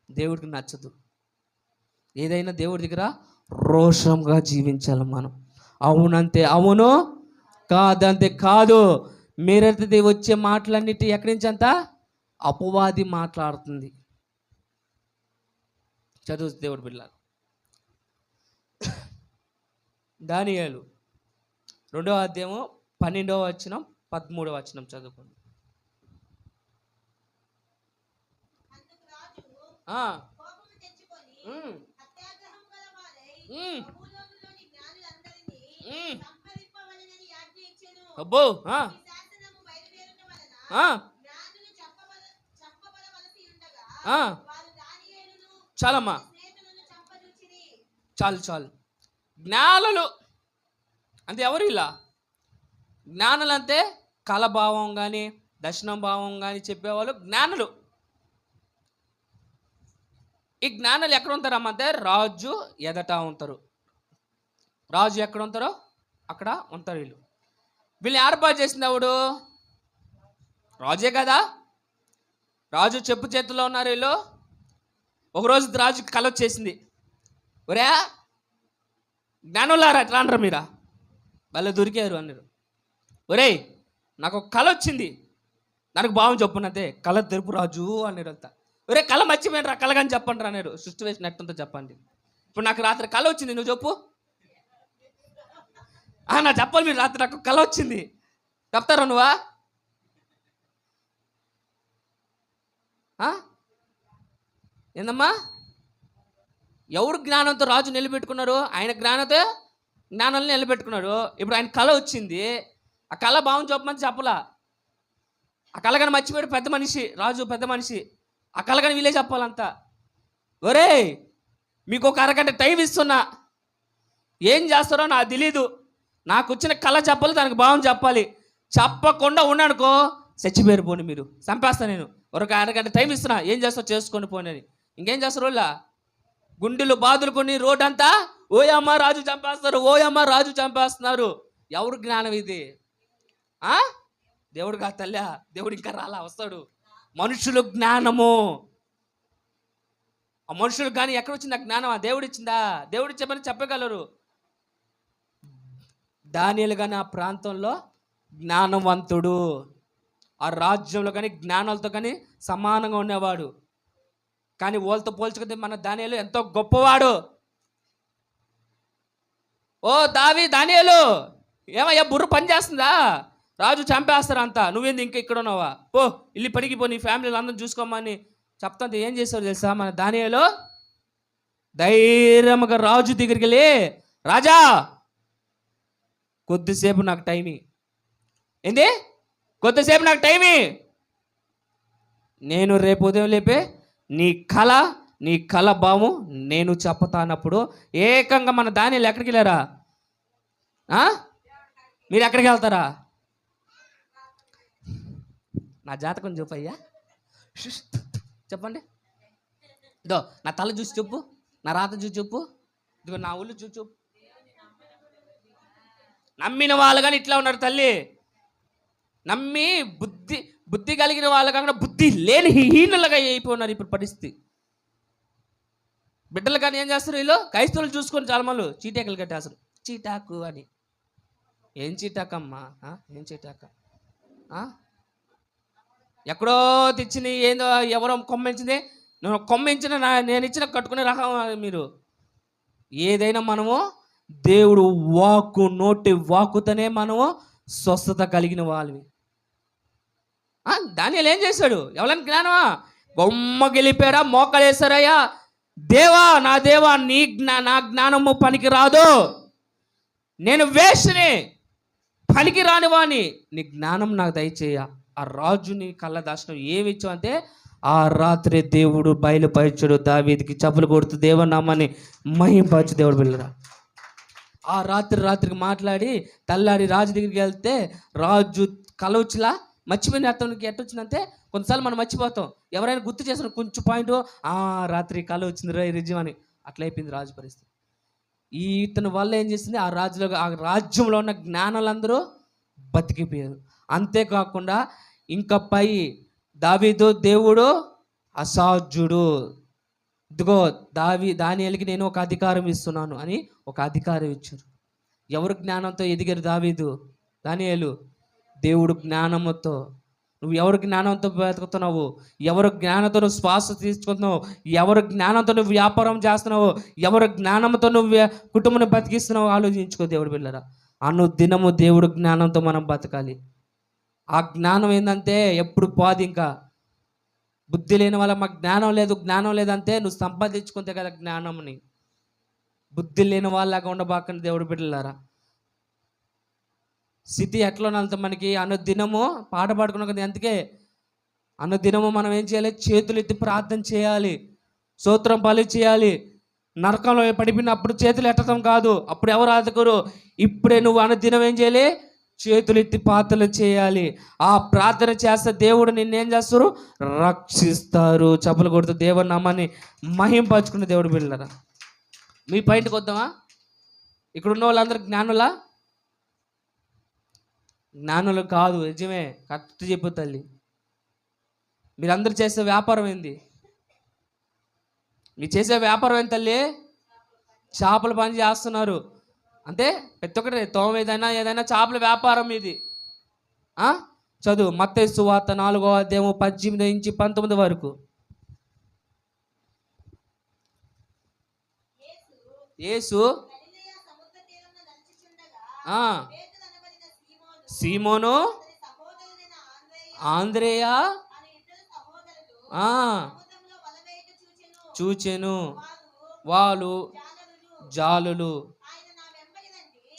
దేవుడికి నచ్చదు. ఏదైనా దేవుడి దగ్గర రోషంగా జీవించాలి మనం. అవునంతే అవును, కాదంతే కాదు. మీరైతే వచ్చే మాటలన్నిటి ఎక్కడి నుంచి అంతా అపవాది మాట్లాడుతుంది. చదువు దేవుడి బిడ్డలారా. దానియేలు 2వ అధ్యాయము 12వ వచనం 13వ వచనం చదువుకోండి. అబ్బో చాలమ్మా, చాలు. జ్ఞానులు అంటే ఎవరు? ఇలా జ్ఞానులు అంటే కళభావం కానీ దర్శనం భావం కానీ చెప్పేవాళ్ళు జ్ఞానులు. ఈ జ్ఞానులు ఎక్కడ ఉంటారమ్మా అంటే రాజు ఎదట ఉంటారు. రాజు ఎక్కడ ఉంటారో అక్కడ ఉంటారు వీళ్ళు. వీళ్ళని ఏర్పాటు చేసింది ఎవడు? రాజే కదా. రాజు చెప్పు చేతుల్లో ఉన్నారు వీళ్ళు. ఒకరోజు రాజుకి కళ వచ్చేసింది. ఒరే జ్ఞానులారా ఎట్లా అంటారు మీరా? వాళ్ళు దొరికారు అన్నారు. ఒరేయ్ నాకు ఒక కళ వచ్చింది, దానికి భావం చెప్పునంతే. కళ తెలుపు రాజు అన్నాడు అంతా. ఒరే కళ మర్చిపోయినరా, కళ కానీ చెప్పండి అన్నారు. సిచ్యువేషన్ ఎట్టుందో చెప్పండి. ఇప్పుడు నాకు రాత్రి కళ వచ్చింది, నువ్వు చెప్పు. నా చెప్పాలి మీరు. రాత్రి నాకు కళ వచ్చింది చెప్తారా నువ్వా? ఏందమ్మా? ఎవరు జ్ఞానంతో రాజు నిలబెట్టుకున్నారు? ఆయన జ్ఞానాన్ని నిలబెట్టుకున్నాడు. ఇప్పుడు ఆయన కళ వచ్చింది, ఆ కళ భావం చెప్పమని చెప్పలా. ఆ కళ కానీ మర్చిపోయాడు పెద్ద మనిషి, రాజు పెద్ద మనిషి. ఆ కళ కానీ వీళ్ళే చెప్పాలంతా. ఒరే మీకు ఒక అరగంట టైం ఇస్తున్నా, ఏం చేస్తారో నాకు తెలీదు. నాకు వచ్చిన కళ చెప్పాలి, దానికి భావం చెప్పాలి. చెప్పకుండా ఉన్నానుకో చచ్చిపోయారు పోని, మీరు చంపేస్తా నేను. ఒక అరగంట టైం ఇస్తున్నా, ఏం చేస్తావు చేసుకోండి పోనీ అని. ఇంకేం చేస్తారు వాళ్ళ? గుండెలు బాదులుకొని రోడ్ అంతా ఓయమ్మ రాజు చంపేస్తారు, ఓయమ్మ రాజు చంపేస్తున్నారు. ఎవరు జ్ఞానం ఇది? దేవుడు కాదు తల్లి, దేవుడు ఇంకా రాలా, వస్తాడు. మనుషులు జ్ఞానము. ఆ మనుషులకు కానీ ఎక్కడ వచ్చింది ఆ జ్ఞానం? ఆ దేవుడు ఇచ్చిందా? దేవుడు చెప్పని చెప్పగలరు. దానియేలు కానీ ఆ ప్రాంతంలో జ్ఞానవంతుడు, ఆ రాజ్యంలో కానీ జ్ఞానాలతో కానీ సమానంగా ఉండేవాడు. కానీ వాళ్ళతో పోల్చుకుంటే మన దానియేలు ఎంతో గొప్పవాడు. ఓ దానియేలు, ఏమయ్యా బుర్ర పని చేస్తుందా? రాజు చంపేస్తారు అంతా, నువ్వేంది ఇంకా ఇక్కడ ఉన్నావా? పో ఇల్లు పడికి పో, నీ ఫ్యామిలీలో అందరం చూసుకోమని చెప్తాంత ఏం చేస్తావు తెలుసా? మన దానియేలు ధైర్యంగా రాజు దగ్గరికి వెళ్ళి, రాజా కొద్దిసేపు నాకు టైమి, ఏంది కొద్దిసేపు నాకు టైమి, నేను రేపు ఉదయం లేపే నీ కళ భావం నేను చెప్తానప్పుడు ఏకంగా మన దానియేలు ఎక్కడికి వెళ్ళారా? మీరు ఎక్కడికి వెళ్తారా? నా జాతకం చూపయ్యా, చెప్పండి. ఇదో నా తల చూసి చెప్పు, నా రాత చూసి చెప్పు, ఇదిగో నా ఊళ్ళు చూసి చెప్పు. నమ్మిన వాళ్ళు కానీ ఇట్లా ఉన్నారు తల్లి. నమ్మి బుద్ధి కలిగిన వాళ్ళు కాకుండా బుద్ధి లేని హీనులుగా అయిపోయినారు ఇప్పుడు పరిస్థితి. బిడ్డలు కానీ ఏం చేస్తారు, వీళ్ళు క్రైస్తవులు చూసుకొని చాలా మంది చీటాకులు కట్టేస్తారు. చీటాకు అని, ఏం చీటాకమ్మా? ఏం చీటాక? ఎక్కడో తెచ్చింది, ఏందో ఎవరో కొమ్మించింది, కొమ్మించిన నేను ఇచ్చిన కట్టుకునే రకం మీరు. ఏదైనా మనము దేవుడు నోటి వాక్కుతోనే మనము స్వస్థత కలిగిన వాళ్ళవి. దానియేలు ఏం చేశాడు? ఎవరైనా జ్ఞానమా? బొమ్మ గెలిపాడా? మోకలేశారయ్యా, నా దేవా నా జ్ఞానము పనికి రాదు, నేను వేస్ట్ని, పనికి రానివాని, నీ జ్ఞానం నాకు దయచేయ. ఆ రాజుని కళ్ళ దాచడం ఏమిచ్చావు అంటే, ఆ రాత్రి దేవుడు బయలుపరచుడు దావీదుకి చప్పులు కొడుతూ దేవనామాన్ని మహింపరచు. దేవుడు పిల్లరా, ఆ రాత్రికి మాట్లాడి తెల్లారి రాజు దగ్గరికి వెళ్తే రాజు కళ వచ్చేలా మర్చిపోయిన అతనికి ఎట్టొచ్చిందంటే, కొంతసార్లు మనం మర్చిపోతాం. ఎవరైనా గుర్తు చేసిన కొంచెం పాయింట్, రాత్రి కళ వచ్చింది రిజం అని, అట్లా అయిపోయింది రాజు పరిస్థితి. ఇతని వల్ల ఏం చేసింది, ఆ రాజ్యంలో ఉన్న జ్ఞానాలందరూ బతికిపోయారు. అంతేకాకుండా ఇంకా పై దావీదు దేవుడు అసాధ్యుడు, ఇదిగో దానియేలుకి నేను ఒక అధికారం ఇస్తున్నాను అని ఒక అధికారం ఇచ్చారు. ఎవరు జ్ఞానంతో ఎదిగారు దానియేలు? దేవుడు జ్ఞానంతో. నువ్వు ఎవరు జ్ఞానంతో బతుకుతున్నావు? ఎవరు జ్ఞానంతో నువ్వు శ్వాస తీసుకుంటున్నావు? ఎవరు జ్ఞానంతో నువ్వు వ్యాపారం చేస్తున్నావు? ఎవరు జ్ఞానంతో నువ్వు కుటుంబాన్ని బతికిస్తున్నావు? ఆలోచించుకో దేవుడు పిల్లరా. అనుదినము దేవుడు జ్ఞానంతో మనం బతకాలి. ఆ జ్ఞానం ఏంటంటే ఎప్పుడు పోదు. ఇంకా బుద్ధి లేని వాళ్ళ మాకు జ్ఞానం లేదంటే నువ్వు సంపాదించుకుంటే కదా జ్ఞానంని. బుద్ధి లేని వాళ్ళలాగా ఉండబాకండి దేవుడు బిడ్డలారా. స్థితి ఎట్లా వెళ్తా మనకి అనుదినము పాట పాడుకున్నాం కదా. అందుకే అనుదినము మనం ఏం చేయాలి? చేతులు ఎత్తి ప్రార్థన చేయాలి, స్తోత్రం బలి చేయాలి. నరకంలో పడిపోయినప్పుడు చేతులు ఎట్టడం కాదు, అప్పుడు ఎవరు ఆదుకోరు. ఇప్పుడే నువ్వు అనుదినం ఏం చేయాలి? చేతులు ఎత్తి ప్రార్థన చేయాలి. ఆ ప్రార్థన చేస్తే దేవుడు నిన్నేం చేస్తారు? రక్షిస్తారు. చప్పలు కొడుతూ దేవుని నామాన్ని మహింపరచుకునే దేవుడు బిడ్డలారా. మీ పాయింట్కి వద్దామా? ఇక్కడ ఉన్న వాళ్ళందరూ జ్ఞానులు కాదు. నిజమే, కరెక్ట్ చెప్పు తల్లి. మీరందరూ చేసే వ్యాపారం ఏంది? మీరు చేసే వ్యాపారం ఏంటి తల్లి? చేపల పని చేస్తున్నారు అంటే ప్రతి ఒక్కటి ఏదైనా చేపల వ్యాపారం ఇది. చదువు మత్తయి సువార్త 4వ అధ్యాయం 18 నుంచి 19 వరకు. యేసు సీమోను, ఆంద్రేయ చూచెను, వాళ్ళు జాలులు.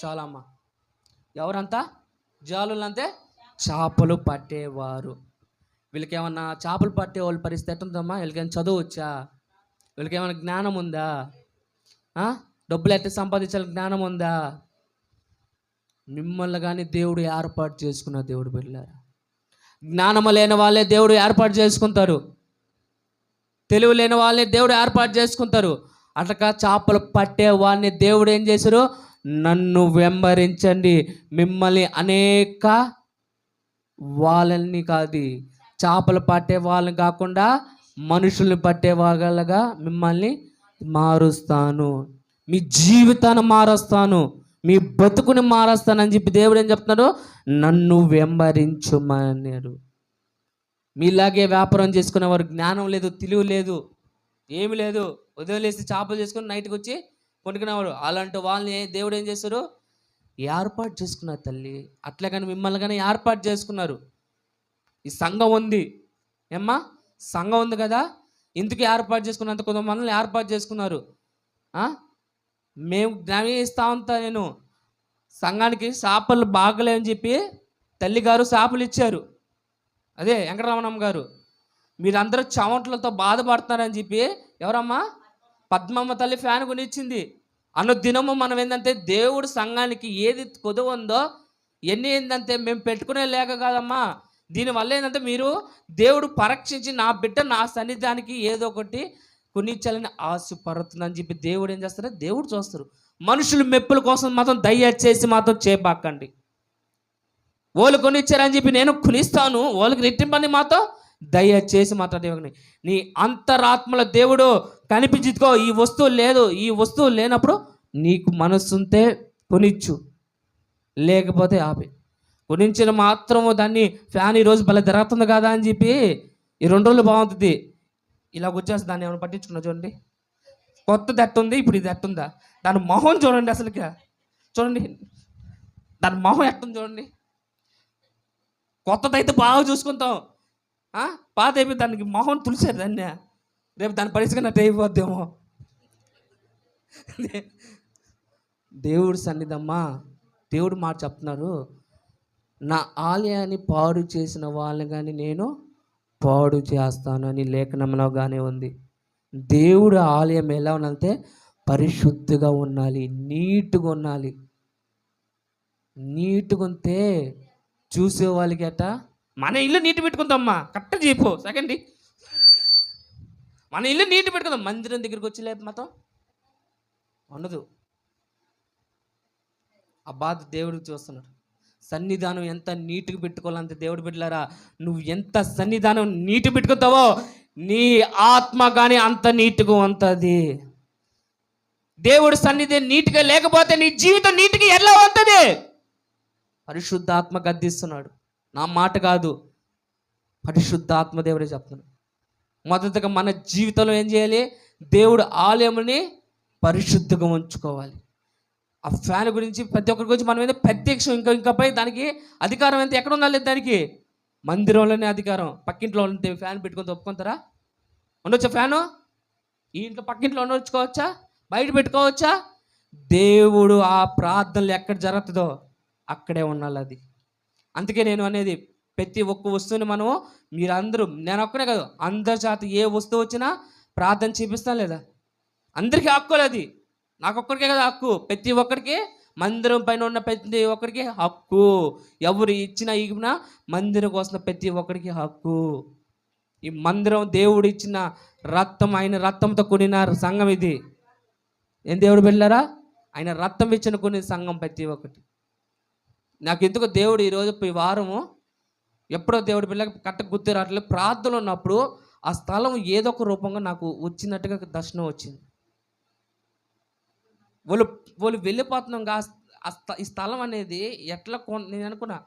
చాలమ్మా. ఎవరంతా జాలులు అంటే? చేపలు పట్టేవారు. వీళ్ళకి ఏమన్నా చేపలు పట్టే వాళ్ళ పరిస్థితి ఎట్టుందమ్మా? వీళ్ళకేమైనా చదువు వచ్చా? వీళ్ళకి ఏమైనా జ్ఞానం ఉందా? డబ్బులు ఎట్లా సంపాదించాలి జ్ఞానం ఉందా? మిమ్మల్ని కానీ దేవుడు ఏర్పాటు చేసుకున్న దేవుడు బిడ్డలారా. జ్ఞానము లేని వాళ్ళే దేవుడు ఏర్పాటు చేసుకుంటారు, తెలివి లేని వాళ్ళే దేవుడు ఏర్పాటు చేసుకుంటారు. అట్లా చేపలు పట్టే వాళ్ళని దేవుడు ఏం చేశారు? నన్ను వెంబడించండి, మిమ్మల్ని అనేక వాళ్ళని కాదు, చేపలు పట్టే వాళ్ళని కాకుండా మనుషుల్ని పట్టే వాళ్ళగా మిమ్మల్ని మారుస్తాను, మీ జీవితాన్ని మారుస్తాను, మీ బతుకుని మారుస్తానని చెప్పి దేవుడు ఏం చెప్తున్నాడు? నన్ను వెంబడించుమన్నాడు. మీలాగే వ్యాపారం చేసుకునేవారు జ్ఞానం లేదు, తెలివి లేదు, ఏమి లేదు, వదిలేసి చేపలు చేసుకుని నైట్కి వచ్చి కొనుక్కునేవాడు. అలాంటి వాళ్ళని దేవుడు ఏం చేశారు? ఏర్పాటు చేసుకున్నారు తల్లి. అట్లా కానీ మిమ్మల్ని కానీ ఏర్పాటు చేసుకున్నారు. ఈ సంఘం ఉంది ఏమ్మా, సంఘం ఉంది కదా, ఇందుకు ఏర్పాటు చేసుకున్నంత కొంతమందిని ఏర్పాటు చేసుకున్నారు. మేము జ్ఞానం ఇస్తా ఉంటా, నేను సంఘానికి చేపలు బాగలేవని చెప్పి తల్లి గారు చేపలు ఇచ్చారు. అదే వెంకటరమణమ్మ గారు, మీరందరూ చెమటలతో బాధపడుతున్నారని చెప్పి ఎవరమ్మా? పద్మమ్మ తల్లి ఫ్యాన్ కొనిచ్చింది. దినము మనం ఏంటంటే దేవుడు సంఘానికి ఏది కొదువ ఉందో ఎన్ని ఏంటంటే మేము పెట్టుకునే లేక కాదమ్మా, దీనివల్ల ఏంటంటే మీరు దేవుడు పరీక్షించి నా బిడ్డ నా సన్నిధానికి ఏదో ఒకటి కొనిచ్చాలని ఆశపడుతుందని చెప్పి దేవుడు ఏం చేస్తారు? దేవుడు చూస్తారు. మనుషులు మెప్పుల కోసం మాత్రం దయచేసి మాత్రం చేపాకండి. వాళ్ళు కొనిచ్చారని చెప్పి నేను కొనిస్తాను, వాళ్ళకి రెట్టింపని మాత్రం దయచేసి మాట్లాడేవాడిని. నీ అంతరాత్మల దేవుడు కనిపించుకో. ఈ వస్తువు లేదు, ఈ వస్తువు లేనప్పుడు నీకు మనస్సు ఉంటే కొనిచ్చు, లేకపోతే ఆపి. కొనించిన మాత్రము దాన్ని ఫ్యాన్ ఈరోజు భలే జరుగుతుంది కదా అని చెప్పి ఈ 2 రోజులు బాగుంటుంది, ఇలాగ వచ్చేసి దాన్ని ఏమైనా పట్టించుకున్నా? చూడండి, కొత్తది ఎట్టుంది, ఇప్పుడు ఇది ఎట్టుందా? దాని మొహం చూడండి, అసలుకి చూడండి దాని మొహం ఎట్టుంది చూడండి. కొత్తదైతే బాగా చూసుకుంటాం, పాత అయిపోయి దానికి మొహం తులిసారు దాన్ని, రేపు దాని పరిస్థితి నట్టు అయిపోద్దేమో. దేవుడు సన్నిధమ్మా, దేవుడు మాట చెప్తున్నారు, నా ఆలయాన్ని పాడు చేసిన వాళ్ళని కానీ నేను పాడు చేస్తాను అని లేఖనంలోగానే ఉంది. దేవుడు ఆలయం ఎలా ఉండాలంటే పరిశుద్ధిగా ఉండాలి, నీట్గా ఉండాలి. నీట్గా ఉంటే చూసే వాళ్ళకి అట మన ఇల్లు నీట్ పెట్టుకుందామ్మా, కరెక్ట్ చెప్పు సెకండ్, మన ఇల్లు నీట్ పెట్టుకుందాం, మందిరం దగ్గరికి వచ్చి లేదు మాత్రం ఉండదు. ఆ బాధ దేవుడికి చూస్తున్నాడు. సన్నిధానం ఎంత నీట్గా పెట్టుకోవాలంటే దేవుడు బిడ్డలారా, నువ్వు ఎంత సన్నిధానం నీట్ పెట్టుకుంటావో నీ ఆత్మ కానీ అంత నీట్గా ఉంటుంది. దేవుడు సన్నిధి నీట్గా లేకపోతే నీ జీవితం నీట్గా ఎలా ఉంటుంది? పరిశుద్ధాత్మ గద్దిస్తున్నాడు, నా మాట కాదు, పరిశుద్ధాత్మ దేవుడే చెప్తున్నాడు. మొదటగా మన జీవితంలో ఏం చేయాలి? దేవుడు ఆలయముని పరిశుద్ధిగా ఉంచుకోవాలి. ఆ ఫ్యాన్ గురించి ప్రతి ఒక్కరి గురించి మనం ఏదో ప్రత్యక్షం ఇంకాపై దానికి అధికారం ఎంత ఎక్కడ ఉండాలి? దానికి మందిరంలోనే అధికారం. పక్కింట్లో ఉంటే ఫ్యాన్ పెట్టుకొని ఒప్పుకుంటారా? ఉండొచ్చా ఫ్యాను? ఈ ఇంట్లో పక్కింట్లో ఉండొచ్చుకోవచ్చా? బయట పెట్టుకోవచ్చా? దేవుడు ఆ ప్రార్థనలు ఎక్కడ జరుగుతుందో అక్కడే ఉండాలి అది. అందుకే నేను అనేది, ప్రతి ఒక్క వస్తువుని మనము మీరందరూ, నేను ఒక్కనే కాదు, అందరి చేత ఏ వస్తువు వచ్చినా ప్రార్థన చేపిస్తాను లేదా? అందరికీ హక్కు అది, నాకు ఒక్కడికే కదా హక్కు, ప్రతి ఒక్కరికి మందిరం పైన ఉన్న ప్రతి ఒక్కరికి హక్కు. ఎవరు ఇచ్చినా ఇగినా మందిరం కోసం ప్రతి ఒక్కరికి హక్కు. ఈ మందిరం దేవుడు ఇచ్చిన రక్తం, ఆయన రక్తంతో కూడిన సంఘం ఇది. ఏం దేవుడు వెళ్ళారా? ఆయన రక్తం ఇచ్చిన కొన్ని సంఘం ప్రతి ఒక్కటి. నాకు ఎందుకో దేవుడు ఈరోజు ఈ వారము ఎప్పుడో దేవుడి పిల్లకి కట్ట గుర్తు రావట్లేదు, ప్రార్థనలు ఉన్నప్పుడు ఆ స్థలం ఏదో ఒక రూపంగా నాకు వచ్చినట్టుగా దర్శనం వచ్చింది. వాళ్ళు వెళ్ళిపోతున్నాం ఈ స్థలం అనేది ఎట్లా నేను అనుకున్నా,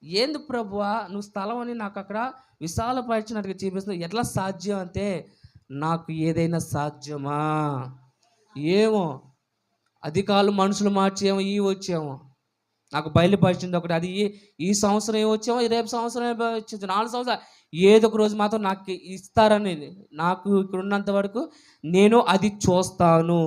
ఏంది ప్రభువా నువ్వు స్థలం అని నాకు అక్కడ విశాలపరిచినట్టుగా చూపిస్తున్నావు, ఎట్లా సాధ్యం అంటే, నాకు ఏదైనా సాధ్యమా? ఏమో అధికారులు మనుషులు మార్చేమో ఈ వచ్చేమో, నాకు బయలుపరిచింది ఒకటి, అది ఈ సంవత్సరం ఏమొచ్చేమో, రేపు సంవత్సరం వచ్చేది, 4 సంవత్సరాలు ఏదో ఒక రోజు మాత్రం నాకు ఇస్తారని, నాకు ఇక్కడ ఉన్నంత వరకు నేను అది చూస్తాను.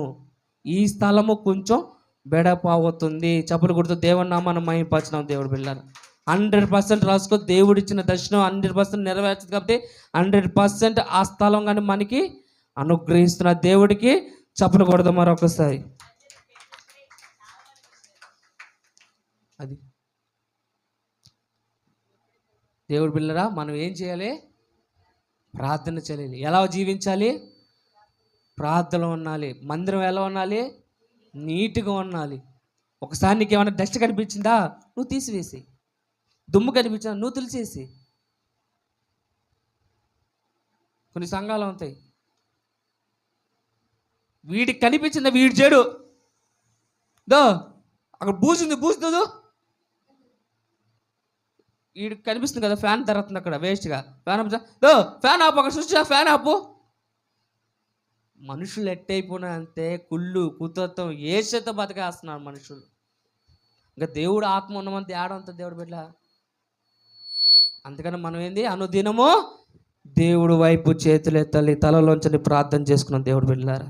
ఈ స్థలము కొంచెం బెడపావుతుంది. చప్పులు కొడుతూ దేవుని నామాన్ని మహిమపరచుదాం. దేవుడు బిడ్డలారా 100% రాసుకో, దేవుడు ఇచ్చిన దర్శనం 100% నెరవేర్చదు కాబట్టి 100% ఆ స్థలం కానీ మనకి అనుగ్రహిస్తున్న దేవుడికి చప్పులు కొడదాం మరొకసారి. అది దేవుడు బిడ్డలారా, మనం ఏం చేయాలి? ప్రార్థన చేయాలి. ఎలా జీవించాలి? ప్రార్థనలో ఉండాలి. మందిరం ఎలా ఉండాలి? నీట్గా ఉండాలి. ఒకసారి నీకు ఏమైనా డస్ట్ కనిపించిందా, నువ్వు తీసివేసి. దుమ్ము కనిపించిందా, నువ్వు తులిచేసి. కొన్ని సంఘాలు ఉంటాయి, వీడికి కనిపించింది వీడి చెడు, దో అక్కడ బూజుంది బూజుదు, వీడికి కనిపిస్తుంది కదా ఫ్యాన్ తిరుగుతుంది అక్కడ వేస్ట్గా, ఫ్యాన్ ఆపు, అక్కడ స్విచ్ ఫ్యాన్ ఆపు. మనుషులు ఎట్టయిపోయినా అంతే, కుళ్ళు కుతత్వం ఏసేతో బతికేస్తున్నారు మనుషులు. ఇంకా దేవుడు ఆత్మ ఉన్నమంత ఏడంత దేవుడు బిడ్డ. అందుకని మనం ఏంది అనుదినము దేవుడు వైపు చేతులెత్తాలి, తలలోంచని ప్రార్థన చేసుకున్నాం దేవుడు బిడ్డలారా.